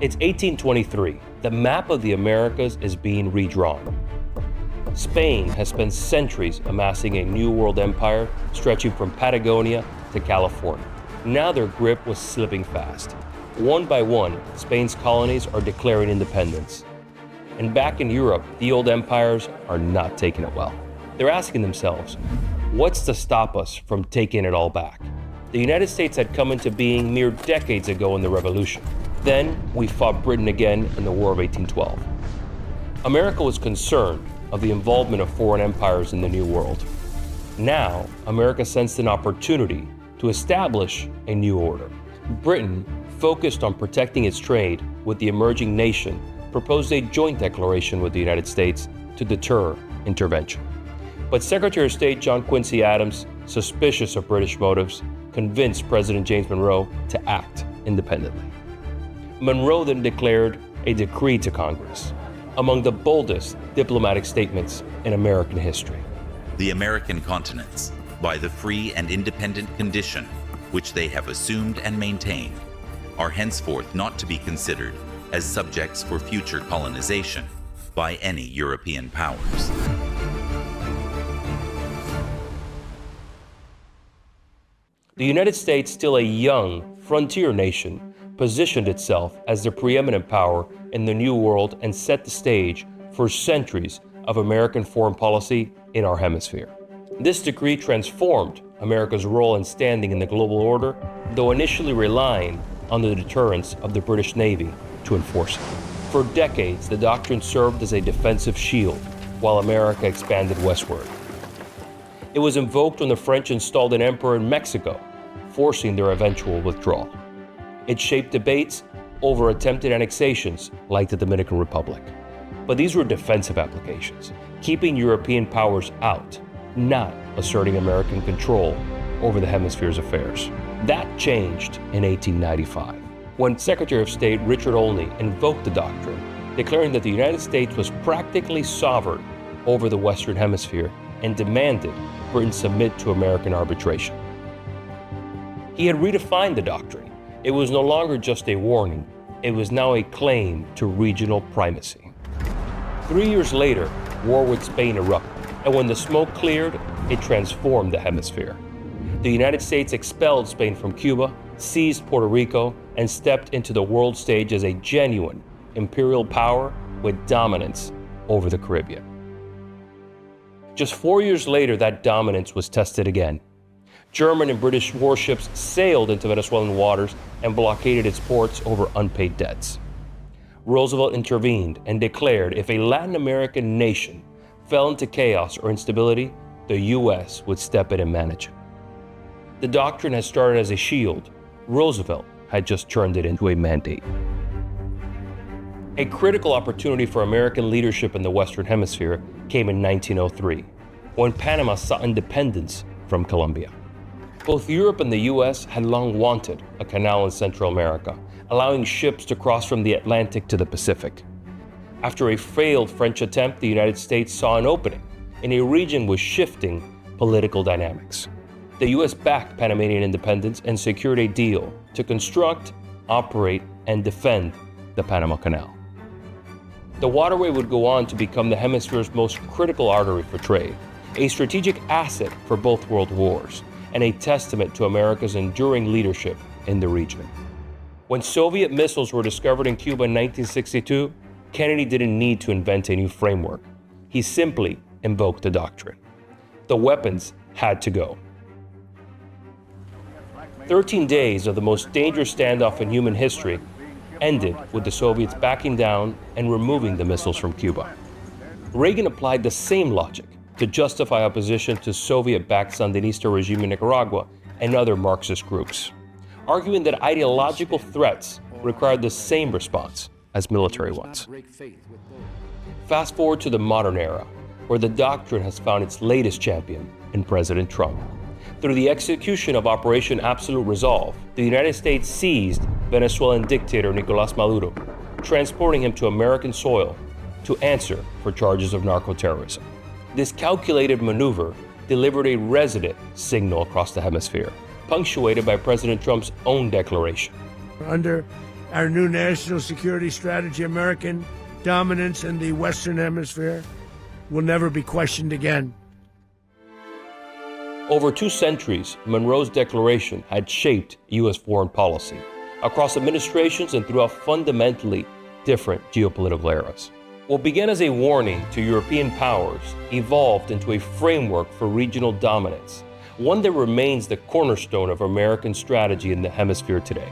It's 1823. The map of the Americas is being redrawn. Spain has spent centuries amassing a new world empire stretching from Patagonia to California. Now their grip was slipping fast. One by one, Spain's colonies are declaring independence. And back in Europe, the old empires are not taking it well. They're asking themselves, what's to stop us from taking it all back? The United States had come into being mere decades ago in the Revolution. Then we fought Britain again in the War of 1812. America was concerned of the involvement of foreign empires in the New World. Now, America sensed an opportunity to establish a new order. Britain, focused on protecting its trade with the emerging nation, proposed a joint declaration with the United States to deter intervention. But Secretary of State John Quincy Adams, suspicious of British motives, convinced President James Monroe to act independently. Monroe then declared a decree to Congress, among the boldest diplomatic statements in American history. The American continents, by the free and independent condition which they have assumed and maintained, are henceforth not to be considered as subjects for future colonization by any European powers. The United States, still a young frontier nation, positioned itself as the preeminent power in the New World and set the stage for centuries of American foreign policy in our hemisphere. This decree transformed America's role and standing in the global order, though initially relying on the deterrence of the British Navy to enforce it. For decades, the doctrine served as a defensive shield while America expanded westward. It was invoked when the French installed an emperor in Mexico, forcing their eventual withdrawal. It shaped debates over attempted annexations like the Dominican Republic. But these were defensive applications, keeping European powers out, not asserting American control over the hemisphere's affairs. That changed in 1895, when Secretary of State Richard Olney invoked the doctrine, declaring that the United States was practically sovereign over the Western Hemisphere and demanded Britain submit to American arbitration. He had redefined the doctrine. It was no longer just a warning, it was now a claim to regional primacy. 3 years later, war with Spain erupted, and when the smoke cleared, it transformed the hemisphere. The United States expelled Spain from Cuba, seized Puerto Rico, and stepped into the world stage as a genuine imperial power with dominance over the Caribbean. Just 4 years later, that dominance was tested again. German and British warships sailed into Venezuelan waters and blockaded its ports over unpaid debts. Roosevelt intervened and declared if a Latin American nation fell into chaos or instability, the U.S. would step in and manage it. The doctrine had started as a shield. Roosevelt had just turned it into a mandate. A critical opportunity for American leadership in the Western Hemisphere came in 1903, when Panama sought independence from Colombia. Both Europe and the U.S. had long wanted a canal in Central America, allowing ships to cross from the Atlantic to the Pacific. After a failed French attempt, the United States saw an opening in a region with shifting political dynamics. The U.S. backed Panamanian independence and secured a deal to construct, operate, and defend the Panama Canal. The waterway would go on to become the hemisphere's most critical artery for trade, a strategic asset for both world wars, and a testament to America's enduring leadership in the region. When Soviet missiles were discovered in Cuba in 1962, Kennedy didn't need to invent a new framework. He simply invoked the doctrine. The weapons had to go. 13 days of the most dangerous standoff in human history ended with the Soviets backing down and removing the missiles from Cuba. Reagan applied the same logic to justify opposition to Soviet-backed Sandinista regime in Nicaragua and other Marxist groups, arguing that ideological threats required the same response as military ones. Fast forward to the modern era, where the doctrine has found its latest champion in President Trump. Through the execution of Operation Absolute Resolve, the United States seized Venezuelan dictator Nicolás Maduro, transporting him to American soil to answer for charges of narco-terrorism. This calculated maneuver delivered a resident signal across the hemisphere, punctuated by President Trump's own declaration. Under our new national security strategy, American dominance in the Western Hemisphere, will never be questioned again. Over 2 centuries, Monroe's declaration had shaped U.S. foreign policy across administrations and throughout fundamentally different geopolitical eras. What began as a warning to European powers evolved into a framework for regional dominance, one that remains the cornerstone of American strategy in the hemisphere today.